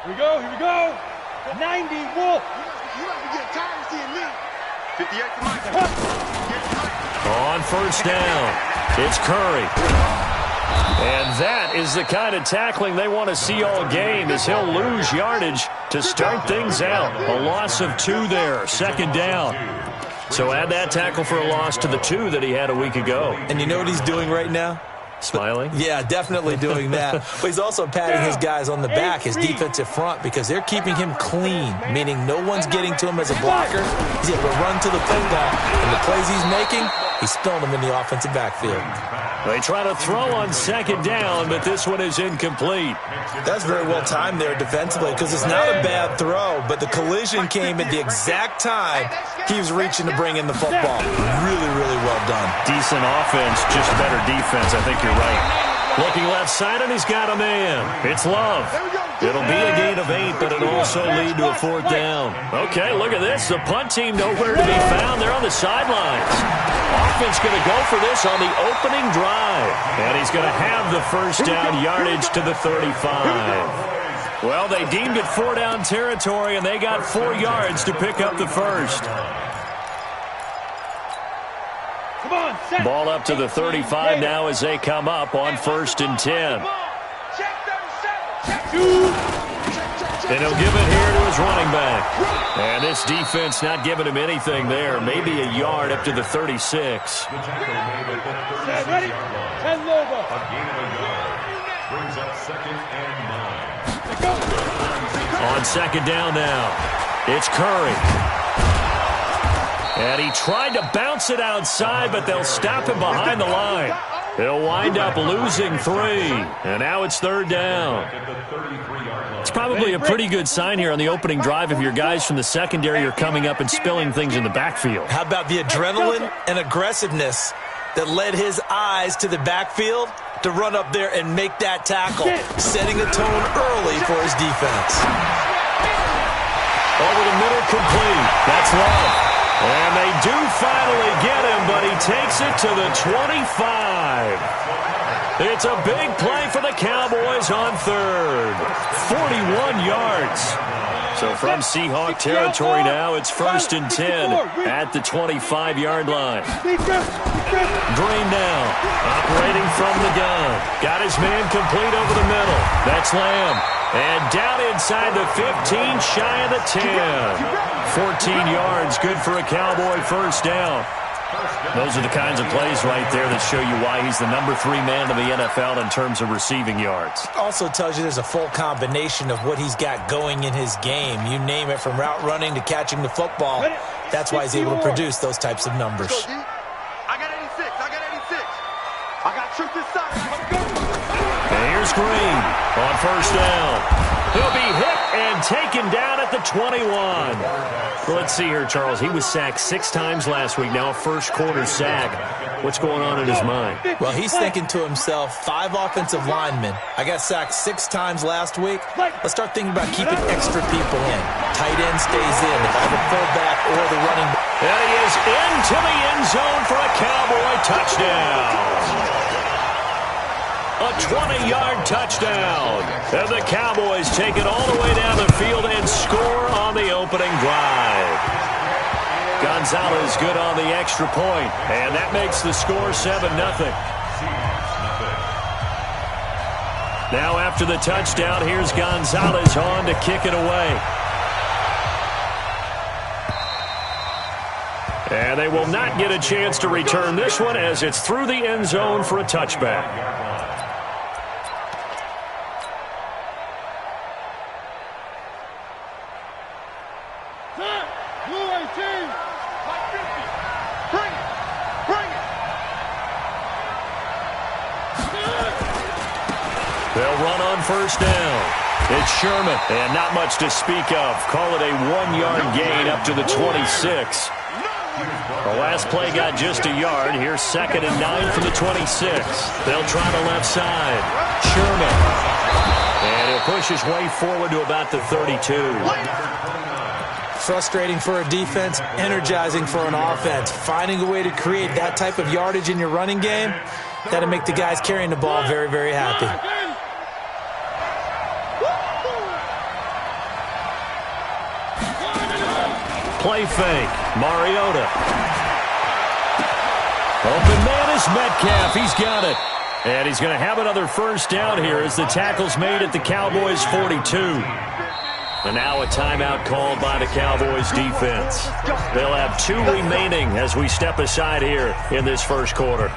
Here we go, here we go. 90, Wolf. You might be getting tired of seeing me. 58 to Mike. On first down, it's Curry. And that is the kind of tackling they want to see all game, as he'll lose yardage to start things out. A loss of 2 there, second down. So add that tackle for a loss to the 2 that he had a week ago. And you know what he's doing right now? Smiling? Yeah, definitely doing that. But he's also patting his guys on the back, his defensive front, because they're keeping him clean, meaning no one's getting to him as a blocker. He's able to run to the football. And the plays he's making, he's spilling them in the offensive backfield. They try to throw on second down, but this one is incomplete. That's very well timed there defensively, because it's not a bad throw, but the collision came at the exact time he was reaching to bring in the football. Really, really well done. Decent offense, just better defense. I think you're right. Looking left side, and he's got a man. It's Love. It'll be a gain of 8, but it'll also lead to a 4th down. Okay, look at this. The punt team nowhere to be found. They're on the sidelines. Offense going to go for this on the opening drive. And he's going to have the first down yardage to the 35. Well, they deemed it 4-down territory, and they got 4 yards to pick up the first. Ball up to the 35 now as they come up on 1st and 10. And he'll give it here to his running back. And this defense not giving him anything there. Maybe a yard up to the 36. Ready? 10 over. Brings up 2nd and 9. On second down now, it's Curry. And he tried to bounce it outside, but they'll stop him behind the line. He'll wind up losing 3. And now it's 3rd down. It's probably a pretty good sign here on the opening drive if your guys from the secondary are coming up and spilling things in the backfield. How about the adrenaline and aggressiveness that led his eyes to the backfield to run up there and make that tackle, setting a tone early for his defense. Over the middle, complete. That's Love. And they do finally get him, but he takes it to the 25. It's a big play for the Cowboys on 3rd. 41 yards. So from Seahawk territory now, it's 1st and 10 at the 25-yard line. Green now, operating from the gun. Got his man complete over the middle. That's Lamb. And down inside the 15, shy of the 10. 14 yards, good for a Cowboy first down. Those are the kinds of plays right there that show you why he's the number 3 man in the NFL in terms of receiving yards. Also tells you there's a full combination of what he's got going in his game. You name it, from route running to catching the football. That's why he's able to produce those types of numbers. I got 86. I got 86. I got truth inside. And here's Green on first down. He'll be hit and taken down at the 21. Well, let's see here, Charles. He was sacked 6 times last week. Now a first quarter sack. What's going on in his mind? Well, he's thinking to himself, 5 offensive linemen. I got sacked 6 times last week. Let's start thinking about keeping extra people in. Tight end stays in. If I have a fullback or the running back. And he is into the end zone for a Cowboy touchdown. A 20-yard touchdown. And the Cowboys take it all the way down the field and score on the opening drive. Gonzalez good on the extra point, and that makes the score 7-0. Now after the touchdown, here's Gonzalez on to kick it away. And they will not get a chance to return this one as it's through the end zone for a touchback. They'll run on first down. It's Sherman, and not much to speak of. Call it a 1-yard gain up to the 26. The last play got just a yard. Here's 2nd and 9 from the 26. They'll try the left side. Sherman. And he'll push his way forward to about the 32. Frustrating for a defense, energizing for an offense. Finding a way to create that type of yardage in your running game, that'll make the guys carrying the ball very, very happy. Play fake. Mariota. Open man is Metcalf. He's got it. And he's going to have another first down here as the tackle's made at the Cowboys' 42. And now a timeout called by the Cowboys defense. They'll have 2 remaining as we step aside here in this first quarter.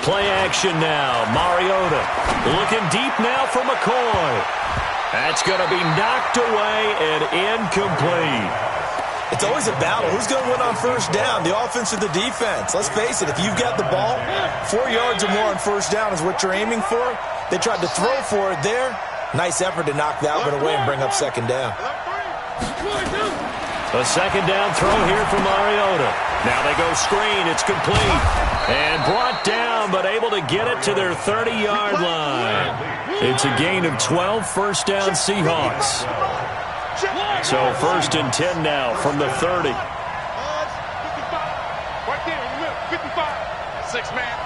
Play action now. Mariota looking deep now for McCoy. That's going to be knocked away and incomplete. It's always a battle. Who's going to win on first down, the offense or the defense? Let's face it, if you've got the ball, 4 yards or more on first down is what you're aiming for. They tried to throw for it there. Nice effort to knock that one away and bring up second down. A second down throw here for Mariota. Now they go screen. It's complete. And brought down, but able to get it to their 30-yard line. It's a gain of 12, first down Seahawks. So first and 10 now from the 30. Right there, 55. 6-man.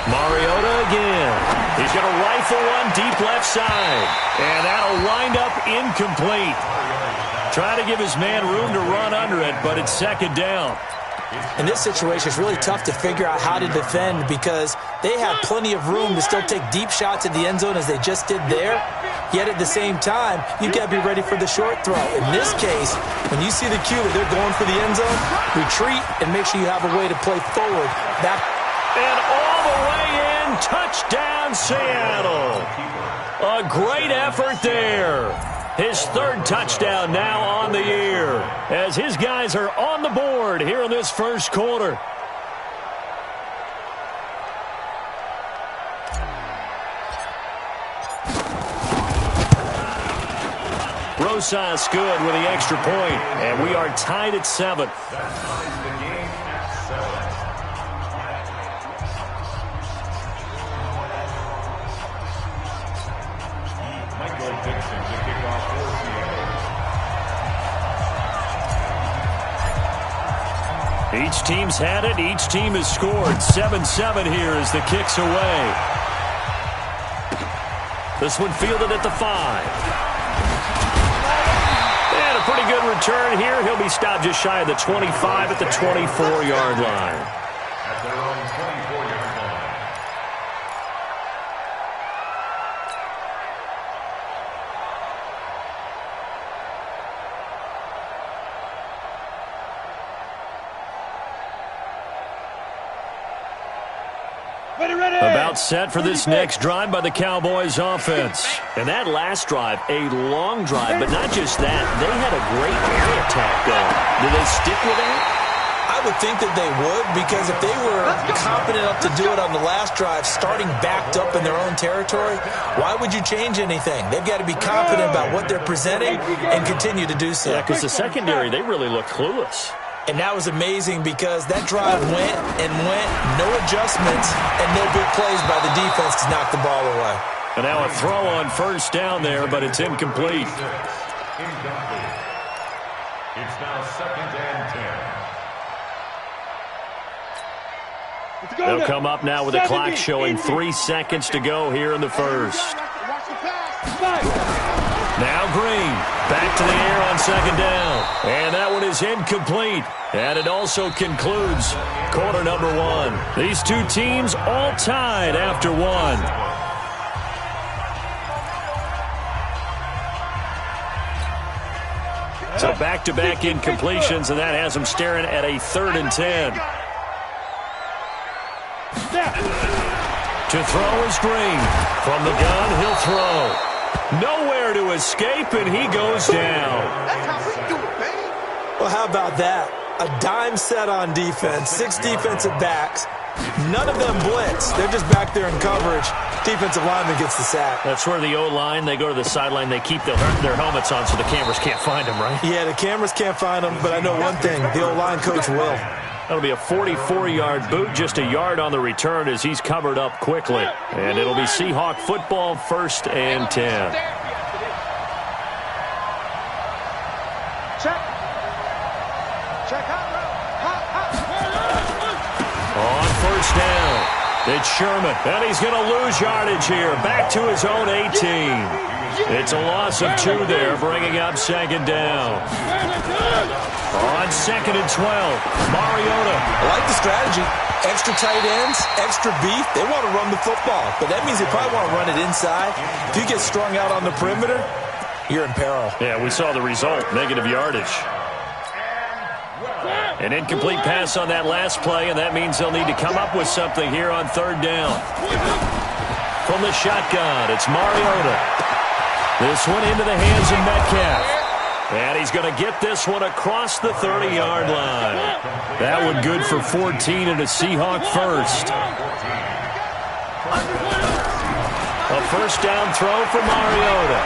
Mariota again. He's going to rifle one deep left side. And that'll wind up incomplete. Trying to give his man room to run under it, but it's second down. In this situation, it's really tough to figure out how to defend because they have plenty of room to still take deep shots at the end zone as they just did there. Yet at the same time, you've got to be ready for the short throw. In this case, when you see the cue that they're going for the end zone, retreat and make sure you have a way to play forward. And all the way in, touchdown Seattle. A great effort there. His 3rd touchdown now on the year as his guys are on the board here in this first quarter. Rosas good with the extra point, and we are tied at 7. Each team's had it. Each team has scored. 7-7 here as the kick's away. This one fielded at the 5. And a pretty good return here. He'll be stopped just shy of the 25 at the 24-yard line. At their own 24-yard line. About set for this next drive by the Cowboys offense. And that last drive, a long drive, but not just that. They had a great air attack going. Do they stick with that? I would think that they would, because if they were confident enough to do it on the last drive, starting backed up in their own territory, why would you change anything? They've got to be confident about what they're presenting and continue to do so. Yeah, because the secondary, they really look clueless. And that was amazing because that drive went and went, no adjustments, and no big plays by the defense to knock the ball away. And now a throw on first down there, but it's incomplete. Incomplete. It's now 2nd and 10. They'll come up now with a clock showing 3 seconds to go here in the first. Now Green, back to the air on second down. And that one is incomplete. And it also concludes quarter number 1. These two teams all tied after 1. So back-to-back incompletions, and that has them staring at a 3rd and 10. To throw is Green. From the gun, he'll throw. Nowhere to escape, and he goes down. Well, how about that? A dime set on defense, 6 defensive backs. None of them blitz. They're just back there in coverage. Defensive lineman gets the sack. That's where the O-line, they go to the sideline, they keep their helmets on so the cameras can't find them, right? Yeah, the cameras can't find them, but I know one thing. The O-line coach will. That'll be a 44-yard boot, just a yard on the return as he's covered up quickly. And it'll be Seahawk football, 1st and 10. On first down, it's Sherman, and he's going to lose yardage here. Back to his own 18. It's a loss of 2 there, bringing up second down. On second and 12, Mariota. I like the strategy. Extra tight ends, extra beef. They want to run the football, but that means they probably want to run it inside. If you get strung out on the perimeter, you're in peril. Yeah, we saw the result, negative yardage. An incomplete pass on that last play, and that means they'll need to come up with something here on third down. From the shotgun, it's Mariota. This one into the hands of Metcalf. And he's going to get this one across the 30-yard line. That one good for 14 and a Seahawk first. A first down throw for Mariota.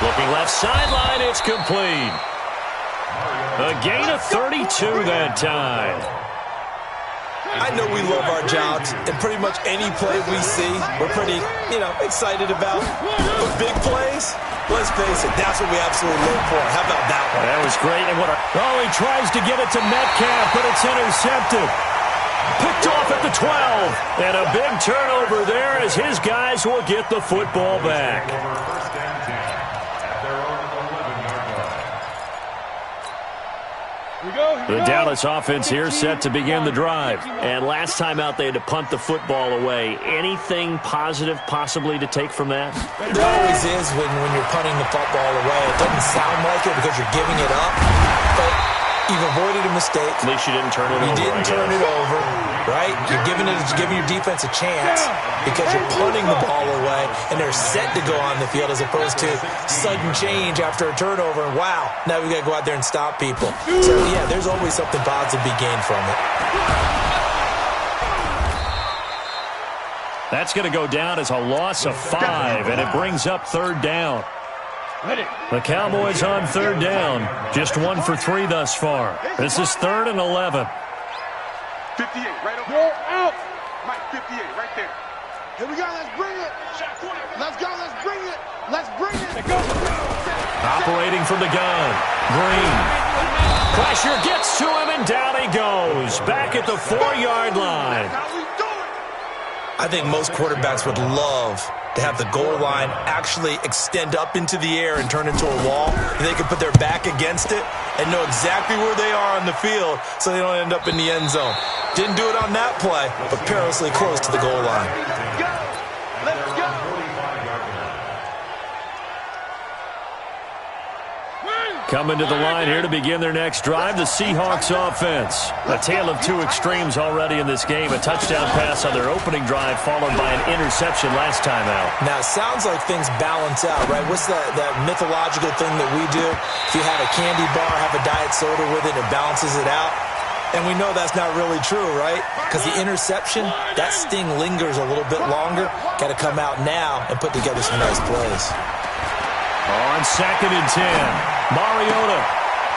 Looking left sideline, it's complete. A gain of 32 that time. I know we love our jobs, and pretty much any play we see, we're pretty, excited about. But big plays, let's face it, that's what we absolutely live for. How about that one? That was great. And he tries to get it to Metcalf, but it's intercepted. Picked off at the 12. And a big turnover there as his guys will get the football back. The Dallas offense here set to begin the drive. And last time out, they had to punt the football away. Anything positive possibly to take from that? There always is when you're punting the football away. It doesn't sound like it because you're giving it up, but you've avoided a mistake. At least you didn't turn it over. You didn't turn it over, right? You're giving your defense a chance because you're punting the ball away, and they're set to go on the field as opposed to sudden change after a turnover. And wow, now we got to go out there and stop people. So, yeah, there's always something positive to be gained from it. That's going to go down as a loss of 5, and it brings up third down. The Cowboys on third down. Just 1 for 3 thus far. This is 3rd and 11. 58, right over. You're out. Mike, 58, right there. Here we go. Let's bring it. Let's go. Let's bring it. Let's bring it. Go. Operating from the gun. Green. Pressure gets to him, and down he goes. Back at the 4-yard line. I think most quarterbacks would love to have the goal line actually extend up into the air and turn into a wall. And they can put their back against it and know exactly where they are on the field so they don't end up in the end zone. Didn't do it on that play, but perilously close to the goal line. Let's go. Coming to the line here to begin their next drive, the Seahawks offense. A tale of 2 extremes already in this game. A touchdown pass on their opening drive followed by an interception last time out. Now, it sounds like things balance out, right? What's that mythological thing that we do? If you have a candy bar, have a diet soda with it, it balances it out. And we know that's not really true, right? Because the interception, that sting lingers a little bit longer. Got to come out now and put together some nice plays. On 2nd and 10, Mariota.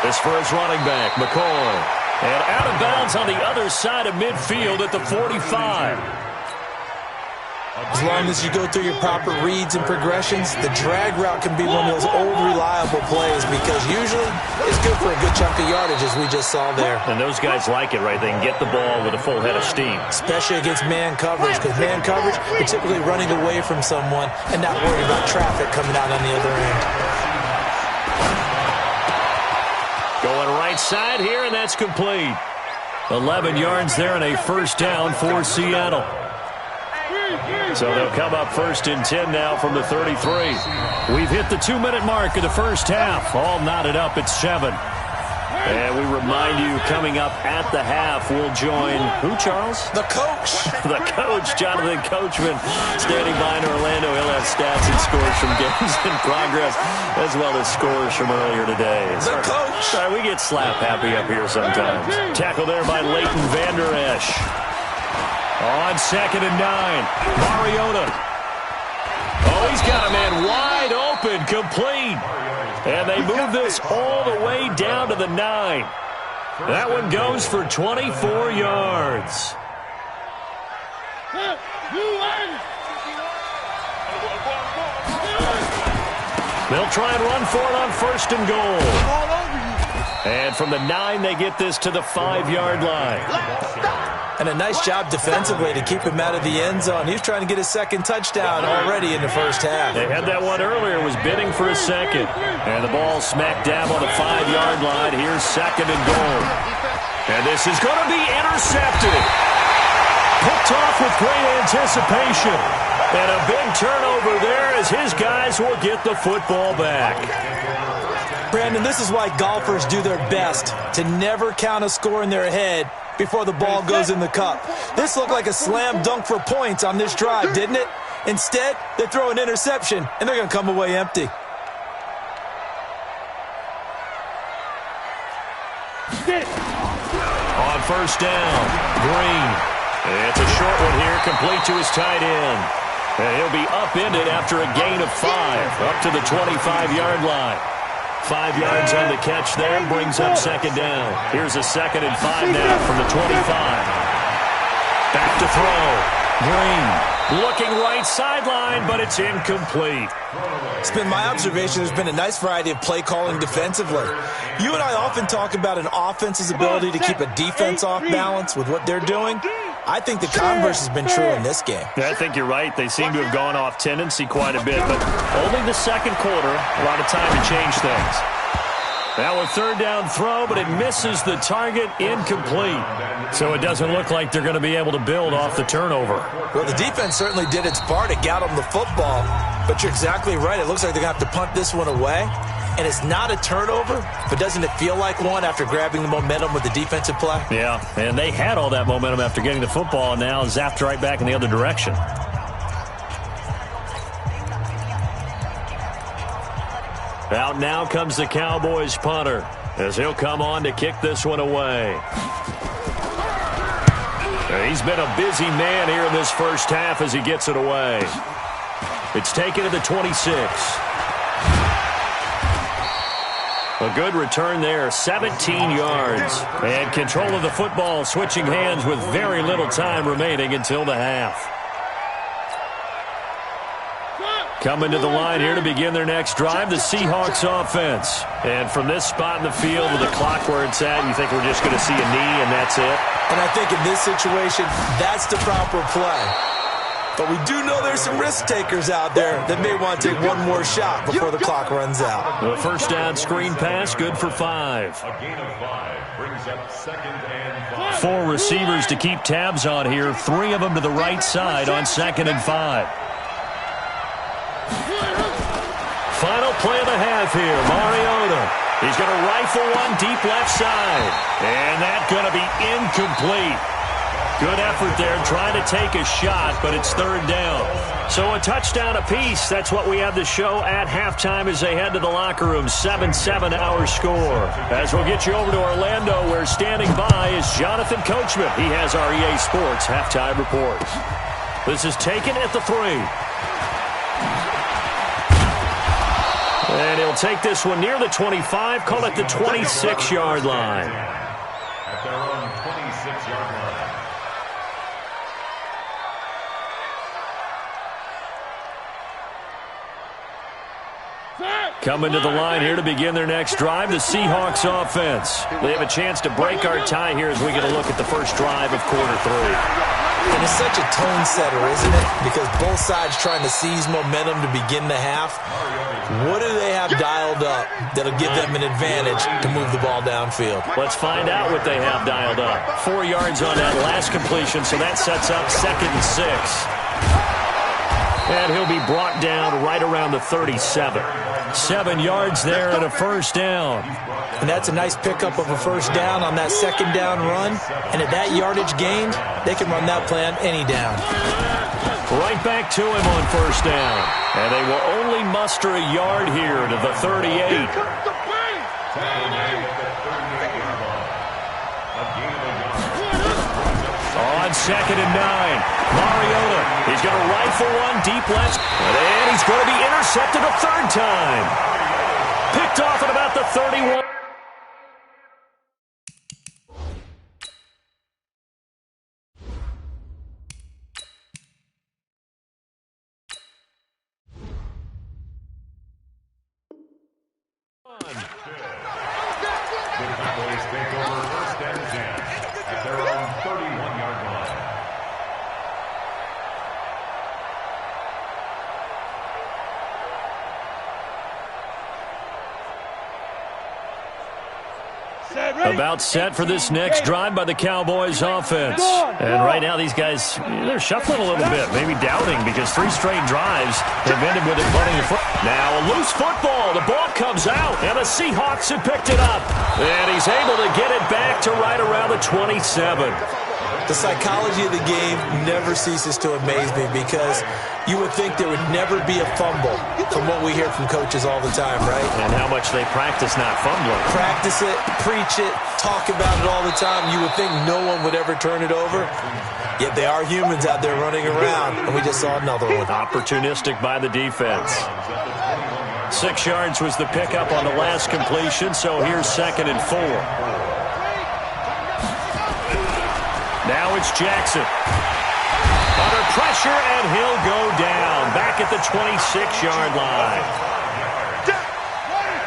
This for his running back, McCoy. And out of bounds on the other side of midfield at the 45. As long as you go through your proper reads and progressions, the drag route can be one of those old reliable plays because usually it's good for a good chunk of yardage, as we just saw there. And those guys like it, right? They can get the ball with a full head of steam. Especially against man coverage, because man coverage, you're typically running away from someone and not worrying about traffic coming out on the other end. Going right side here, and that's complete. 11 yards there and a first down for Seattle. So they'll come up 1st and 10 now from the 33. We've hit the 2-minute mark of the first half. All knotted up at 7. And we remind you, coming up at the half, we'll join who, Charles? The coach. The coach, Jonathan Coachman, standing by in Orlando. He'll have stats and scores from games in progress, as well as scores from earlier today. The coach. Sorry, we get slap happy up here sometimes. Tackle there by Leighton Vander Esch. On 2nd and 9, Mariota. Oh, he's got a man wide open, complete. And they move this all the way down to the 9. That one goes for 24 yards. They'll try and run for it on 1st and goal. And And from the 9, they get this to the 5-yard line. And a nice job defensively to keep him out of the end zone. He was trying to get his second touchdown already in the first half. They had that one earlier, was bidding for a second. And the ball smacked dab on the 5-yard line. Here's 2nd and goal. And this is going to be intercepted. Picked off with great anticipation. And a big turnover there as his guys will get the football back. Brandon, this is why golfers do their best to never count a score in their head before the ball goes in the cup. This looked like a slam dunk for points on this drive, didn't it? Instead, they throw an interception, and they're going to come away empty. On first down, Green. It's a short one here, complete to his tight end. And he'll be upended after a gain of 5, up to the 25-yard line. 5 yards on the catch there, brings up 2nd down. Here's a 2nd and 5 now from the 25. Back to throw. Green looking right sideline, but it's incomplete. It's been my observation there's been a nice variety of play calling defensively. You and I often talk about an offense's ability to keep a defense off balance with what they're doing. I think the converse has been true in this game. Yeah, I think you're right. They seem to have gone off tendency quite a bit, but only the second quarter, a lot of time to change things. Now a 3rd down throw, but it misses the target, incomplete. So it doesn't look like they're going to be able to build off the turnover. Well, the defense certainly did its part to get them the football, but you're exactly right. It looks like they're going to have to punt this one away. And it's not a turnover, but doesn't it feel like one after grabbing the momentum with the defensive play? Yeah, and they had all that momentum after getting the football, and now zapped right back in the other direction. Out now comes the Cowboys punter, as he'll come on to kick this one away. He's been a busy man here in this first half as he gets it away. It's taken to the 26. A good return there, 17 yards. And control of the football, switching hands with very little time remaining until the half. Coming to the line here to begin their next drive, the Seahawks offense. And from this spot in the field with the clock where it's at, you think we're just going to see a knee and that's it? And I think in this situation, that's the proper play. But we do know there's some risk takers out there that may want to take one more shot before the clock runs out. The first down screen pass, good for 5. A gain of 5 brings up 2nd and 5. 4 receivers to keep tabs on here. 3 of them to the right side on 2nd and 5. Final play of the half here, Mariota. He's going to rifle one deep left side. And that's going to be incomplete. Good effort there trying to take a shot, but it's 3rd down. So a touchdown apiece. That's what we have to show at halftime as they head to the locker room. 7-7 our score. As we'll get you over to Orlando, where standing by is Jonathan Coachman. He has our EA Sports halftime report. This is taken at the 3. And he'll take this one near the 25, call it the 26-yard line. At their own 26-yard line. Coming to the line here to begin their next drive, the Seahawks offense. They have a chance to break our tie here as we get a look at the first drive of quarter 3. And it's such a tone setter, isn't it? Because both sides trying to seize momentum to begin the half. What do they have dialed up that'll give them an advantage to move the ball downfield? Let's find out what they have dialed up. 4 yards on that last completion, so that sets up 2nd and 6. And he'll be brought down right around the 37. 7 yards there and a first down. And that's a nice pickup of a first down on that 2nd down run. And at that yardage gained, they can run that play on any down. Right back to him on first down. And they will only muster a yard here to the 38. On 2nd and 9, Mariota, he's going to rifle one deep left, and he's going to be intercepted a 3rd time. Picked off at about the 31. take over first and 10 at their own 31-yard line. About set for this next drive by the Cowboys offense. And right now these guys, they're shuffling a little bit, maybe doubting because 3 straight drives have ended with it running in front. Now a loose football. The ball comes out, and the Seahawks have picked it up. And he's able to get it back to right around the 27. The psychology of the game never ceases to amaze me because you would think there would never be a fumble from what we hear from coaches all the time, right? And how much they practice not fumbling. Practice it, preach it, talk about it all the time. You would think no one would ever turn it over. Yet they are humans out there running around, and we just saw another one. Opportunistic by the defense. 6 yards was the pickup on the last completion, so here's 2nd and 4. Now it's Jackson. Under pressure, and he'll go down. Back at the 26-yard line.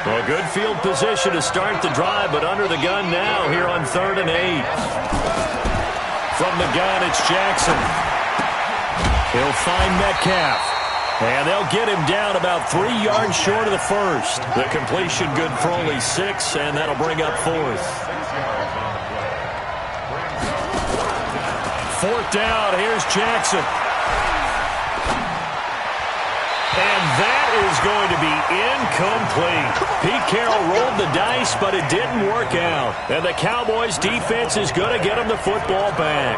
Well, good field position to start the drive, but under the gun now here on 3rd and 8. From the gun, it's Jackson. He'll find Metcalf. And they'll get him down about 3 yards short of the first. The completion good for only 6, and that'll bring up 4th. 4th down, here's Jackson. And that is going to be incomplete. Pete Carroll rolled the dice, but it didn't work out. And the Cowboys defense is going to get him the football back.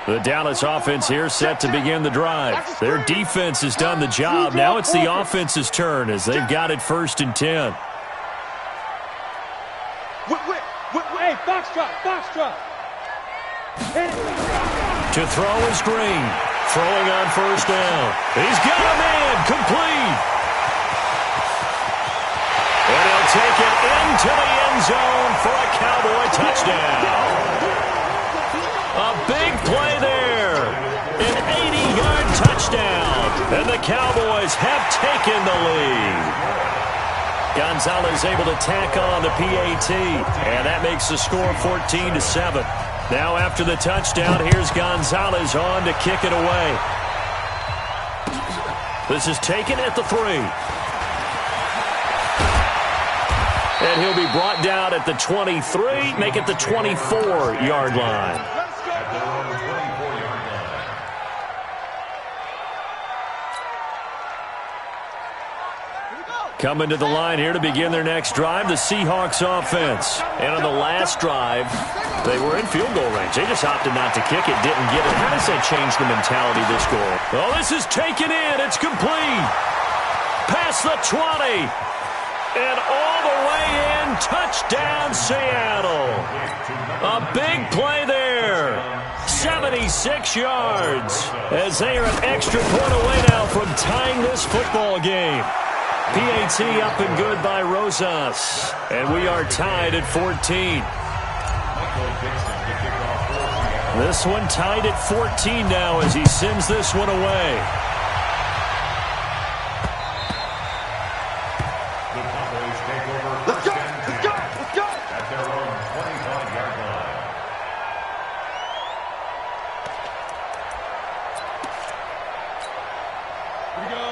The Dallas offense here set to begin the drive. Their defense has done the job. Now it's the offense's turn as they've got it 1st and 10. Hey, Foxtrot. To throw is Green. Throwing on 1st down. He's got a man. Complete. And he'll take it into the end zone for a Cowboy touchdown. A big play there. An 80-yard touchdown. And the Cowboys have taken the lead. Gonzalez able to tack on the PAT. And that makes the score 14-7. Now after the touchdown, here's Gonzalez on to kick it away. This is taken at the 3. And he'll be brought down at the 23, make it the 24-yard line. Coming to the line here to begin their next drive, the Seahawks offense. And on the last drive, they were in field goal range. They just opted not to kick it, didn't get it. How does that change the mentality this goal? Oh, this is taken in. It's complete. Past the 20. And all the way in. Touchdown, Seattle. A big play there. 76 yards. As they are an extra point away now from tying this football game. PAT up and good by Rosas. And we are tied at 14. This one tied at 14 now as he sends this one away. The Cowboys take over first and 10 at their own 25-yard line.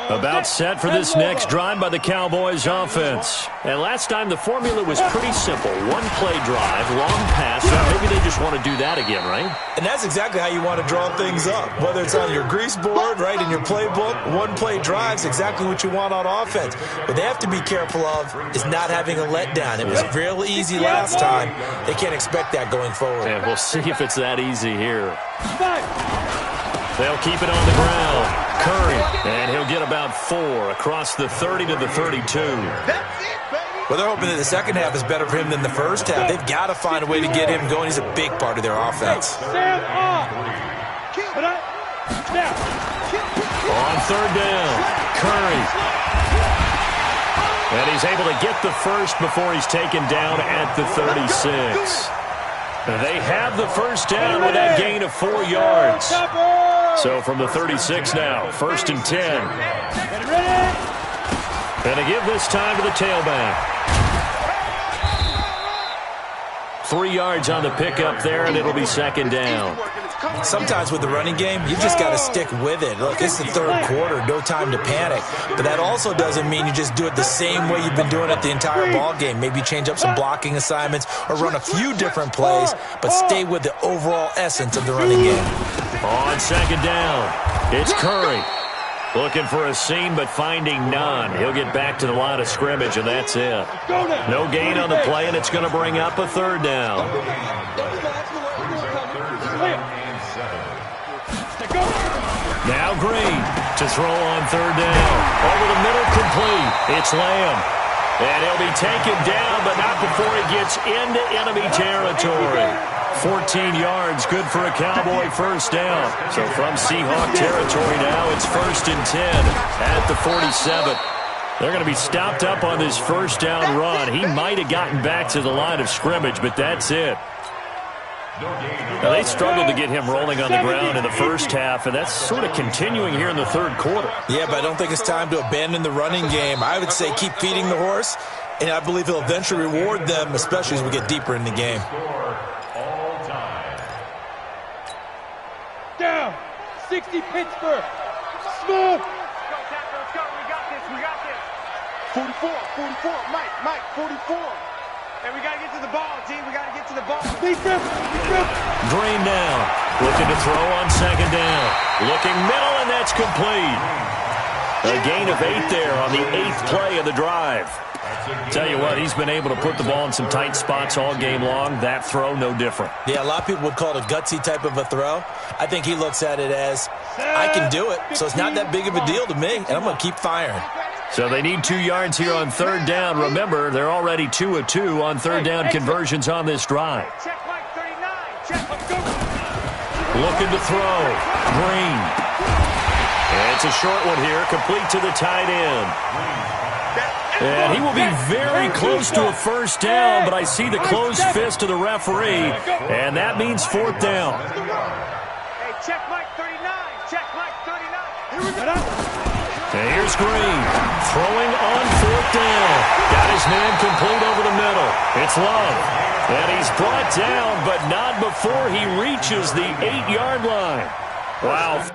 About set for this next drive by the Cowboys offense. And last time the formula was pretty simple. One-play drive, long pass. Now maybe they just want to do that again, right? And that's exactly how you want to draw things up. Whether it's on your grease board, right, in your playbook, one-play drive's exactly what you want on offense. What they have to be careful of is not having a letdown. It was real easy last time. They can't expect that going forward. And we'll see if it's that easy here. They'll keep it on the ground. Curry, and he'll get about 4 across the 30 to the 32. Well, they're hoping that the second half is better for him than the first half. They've got to find a way to get him going. He's a big part of their offense. On 3rd down, Curry. And he's able to get the first before he's taken down at the 36. They have the first down with that gain of 4 yards. So from the 36 now, 1st and 10. And to give this time to the tailback. 3 yards on the pickup there, and it'll be 2nd down. Sometimes with the running game, you just got to stick with it. Look, it's the 3rd quarter, no time to panic. But that also doesn't mean you just do it the same way you've been doing it the entire ball game. Maybe change up some blocking assignments or run a few different plays, but stay with the overall essence of the running game. On 2nd down, it's Curry. Looking for a seam, but finding none. He'll get back to the line of scrimmage, and that's it. No gain on the play, and it's going to bring up a 3rd down. Now Green to throw on 3rd down. Over the middle, complete. It's Lamb. And he'll be taken down, but not before he gets into enemy territory. 14 yards, good for a Cowboy 1st down. So from Seahawk territory now, it's 1st and 10 at the 47. They're going to be stopped up on this 1st down run. He might have gotten back to the line of scrimmage, but that's it. Now, they struggled to get him rolling on the ground in the 1st half, and that's sort of continuing here in the 3rd quarter. Yeah, but I don't think it's time to abandon the running game. I would say keep feeding the horse, and I believe he'll eventually reward them, especially as we get deeper in the game. Down. 60 Pittsburgh. Smooth. Let's go. We got this. 44. Mike, 44. Hey, we got to get to the ball, team. We got to get to the ball. Defense. Green down. Looking to throw on 2nd down. Looking middle, and that's complete. A gain of 8 there on the 8th play of the drive. Tell you what, he's been able to put the ball in some tight spots all game long. That throw, no different. Yeah, a lot of people would call it a gutsy type of a throw. I think he looks at it as, I can do it, so it's not that big of a deal to me, and I'm going to keep firing. So they need 2 yards here on 3rd down. Remember, they're already 2 of 2 on 3rd down conversions on this drive. Check Mike 39. Check. Let's go. Looking to throw. Green. And it's a short one here, complete to the tight end. And he will be very close to a 1st down, but I see the closed fist of the referee, and that means 4th down. Hey, check Mike 39. Check Mike 39. Here we go. And here's Green, throwing on 4th down. Got his man complete over the middle. It's Love. And he's brought down, but not before he reaches the 8-yard line. Wow.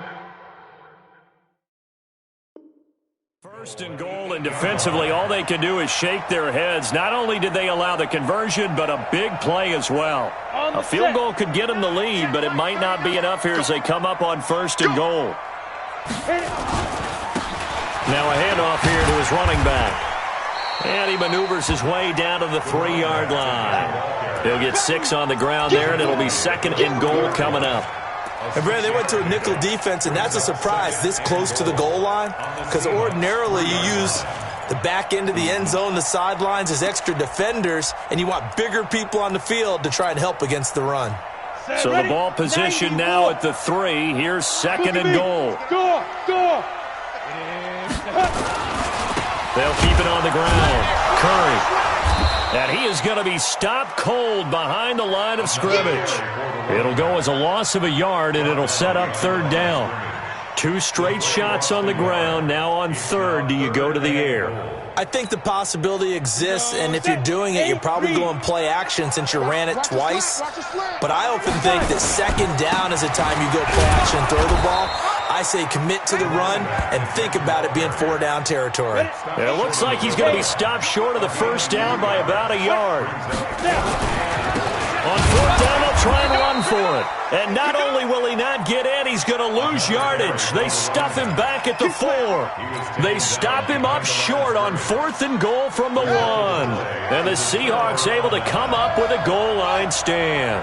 1st and goal, and defensively, all they can do is shake their heads. Not only did they allow the conversion, but a big play as well. A field goal could get them the lead, but it might not be enough here as they come up on 1st and goal. Now a handoff here to his running back. And he maneuvers his way down to the 3-yard line. He'll get 6 on the ground there, and it'll be 2nd and goal coming up. And Brandon, they went to a nickel defense, and that's a surprise this close to the goal line, because ordinarily you use the back end of the end zone, the sidelines as extra defenders, and you want bigger people on the field to try and help against the run. So the ball position now at the 3. Here's 2nd and goal. Go. They'll keep it on the ground. Curry. And he is going to be stopped cold behind the line of scrimmage. It'll go as a loss of a yard, and it'll set up 3rd down. 2 straight shots on the ground. Now on 3rd, do you go to the air? I think the possibility exists, and if you're doing it, you're probably going play action since you ran it twice. But I often think that 2nd down is the time you go play action and throw the ball. I say commit to the run and think about it being 4-down territory. And it looks like he's going to be stopped short of the 1st down by about a yard. On 4th down, they'll try and run for it. And not only will he not get in, he's going to lose yardage. They stuff him back at the 4. They stop him up short on 4th and goal from the 1. And the Seahawks able to come up with a goal line stand.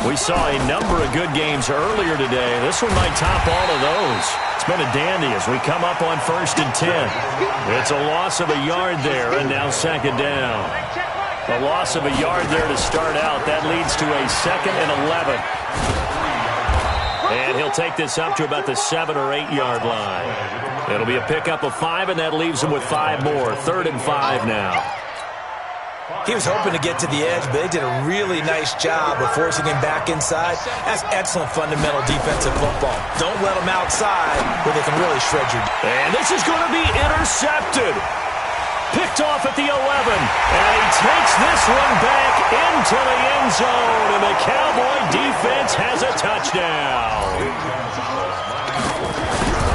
We saw a number of good games earlier today. This one might top all of those. It's been a dandy as we come up on 1st and 10. It's a loss of a yard there, and now 2nd down. A loss of a yard there to start out. That leads to a 2nd and 11. And he'll take this up to about the 7 or 8 yard line. It'll be a pickup of 5, and that leaves him with 5 more. 3rd and 5 now. He was hoping to get to the edge, but they did a really nice job of forcing him back inside. That's excellent fundamental defensive football. Don't let them outside where they can really shred you. And this is going to be intercepted. Picked off at the 11. And he takes this one back into the end zone. And the Cowboy defense has a touchdown.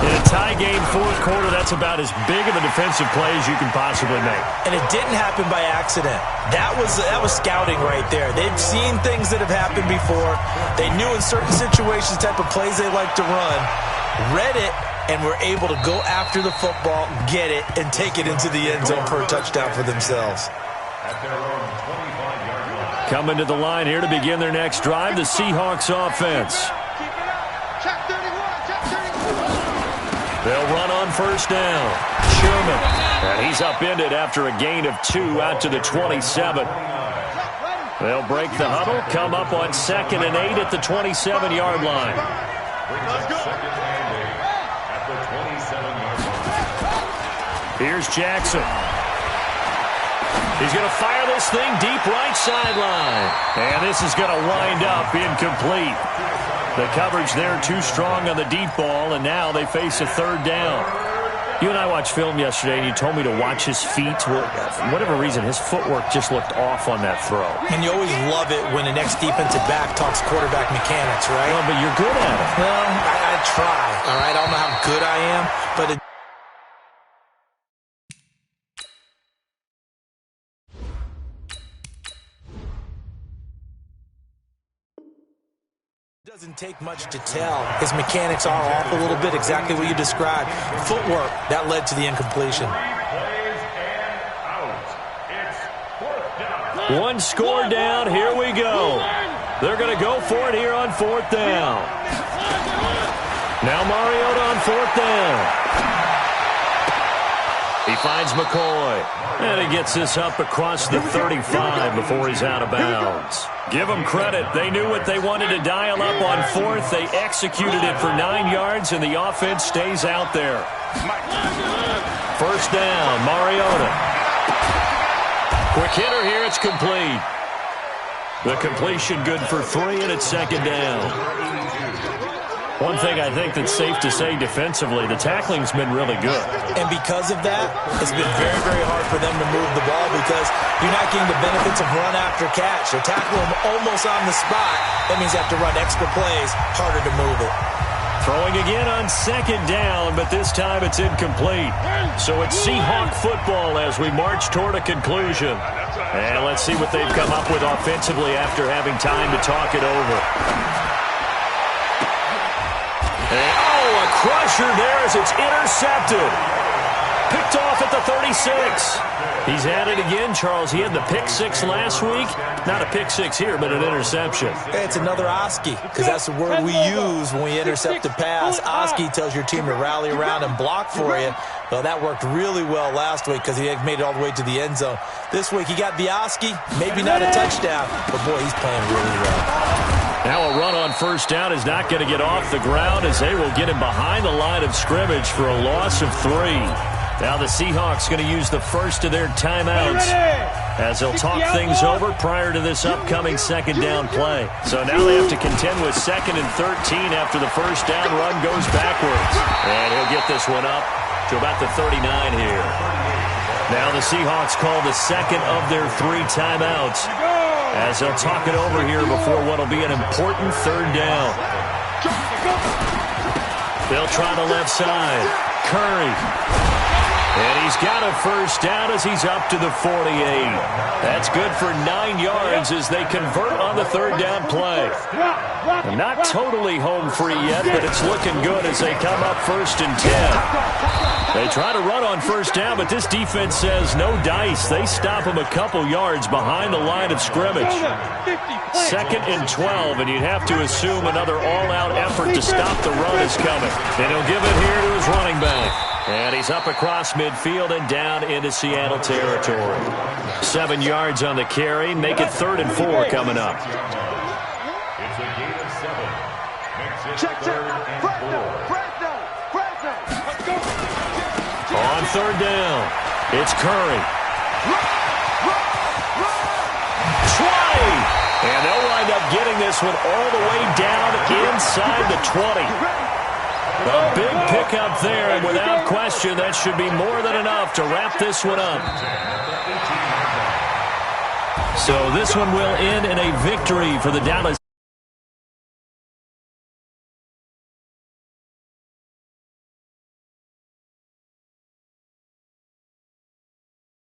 In a tie game, fourth quarter, that's about as big of a defensive play as you can possibly make. And it didn't happen by accident. That was scouting right there. They've seen things that have happened before. They knew in certain situations the type of plays they like to run, read it, and were able to go after the football, get it, and take it into the end zone for a touchdown for themselves. At their own 25-yard line. Coming to the line here to begin their next drive, the Seahawks offense. Check 31, check 31. They'll run on first down. Sherman. And he's upended after a gain of 2 out to the 27. They'll break the huddle, come up on 2nd and 8 at the 27-yard line. Second and 8 at the 27-yard line. Here's Jackson. He's going to fire this thing deep right sideline. And this is going to wind up incomplete. The coverage there too strong on the deep ball, and now they face a third down. You and I watched film yesterday, and you told me to watch his feet. Well, for whatever reason, his footwork just looked off on that throw. And you always love it when the next defensive back talks quarterback mechanics, right? Well, but you're good at it. Well, I try, all right? I don't know how good I am, but it doesn't take much to tell. His mechanics are off a little bit, exactly what you described. Footwork, that led to the incompletion. Plays and out. It's fourth down. One score down. Here we go. They're going to go for it here on fourth down. Now Mariota on fourth down. He finds McCoy. And he gets this up across the 35 before he's out of bounds. Give them credit. They knew what they wanted to dial up on fourth. They executed it for 9 yards, and the offense stays out there. First down, Mariota. Quick hitter here. It's complete. The completion good for 3, and it's second down. One thing I think that's safe to say defensively, the tackling's been really good. And because of that, it's been very, very hard for them to move the ball because you're not getting the benefits of run after catch. They're tackling them almost on the spot. That means you have to run extra plays, harder to move it. Throwing again on second down, but this time it's incomplete. So it's Seahawk football as we march toward a conclusion. And let's see what they've come up with offensively after having time to talk it over. And, a crusher there as it's intercepted. Picked off at the 36. He's at it again, Charles. He had the pick 6 last week. Not a pick 6 here, but an interception. It's another Oski, because that's the word we use when we intercept a pass. Oski tells your team to rally around and block for you. Well, that worked really well last week because he made it all the way to the end zone. This week he got the Oski, maybe not a touchdown, but boy, he's playing really well. Now a run on first down is not going to get off the ground as they will get him behind the line of scrimmage for a loss of 3. Now the Seahawks going to use the first of their timeouts as they'll talk things over prior to this upcoming second down play. So now they have to contend with 2nd and 13 after the first down run goes backwards. And he'll get this one up to about the 39 here. Now the Seahawks call the second of their 3 timeouts as they'll talk it over here before what will be an important third down. They'll try the left side. Curry. And he's got a first down as he's up to the 48. That's good for 9 yards as they convert on the third down play. And not totally home free yet, but it's looking good as they come up 1st and 10. They try to run on first down, but this defense says no dice. They stop him a couple yards behind the line of scrimmage. 2nd and 12, and you'd have to assume another all-out effort to stop the run is coming. And he'll give it here to his running back. And he's up across midfield and down into Seattle territory. 7 yards on the carry. Make it 3rd and 4 coming up. It's a gain of 7. Makes it Check, 3rd and 4. Let's go. On third down, it's Curry. And they'll wind up getting this one all the way down inside the 20. A big pickup there, and without question, that should be more than enough to wrap this one up. So this one will end in a victory for the Dallas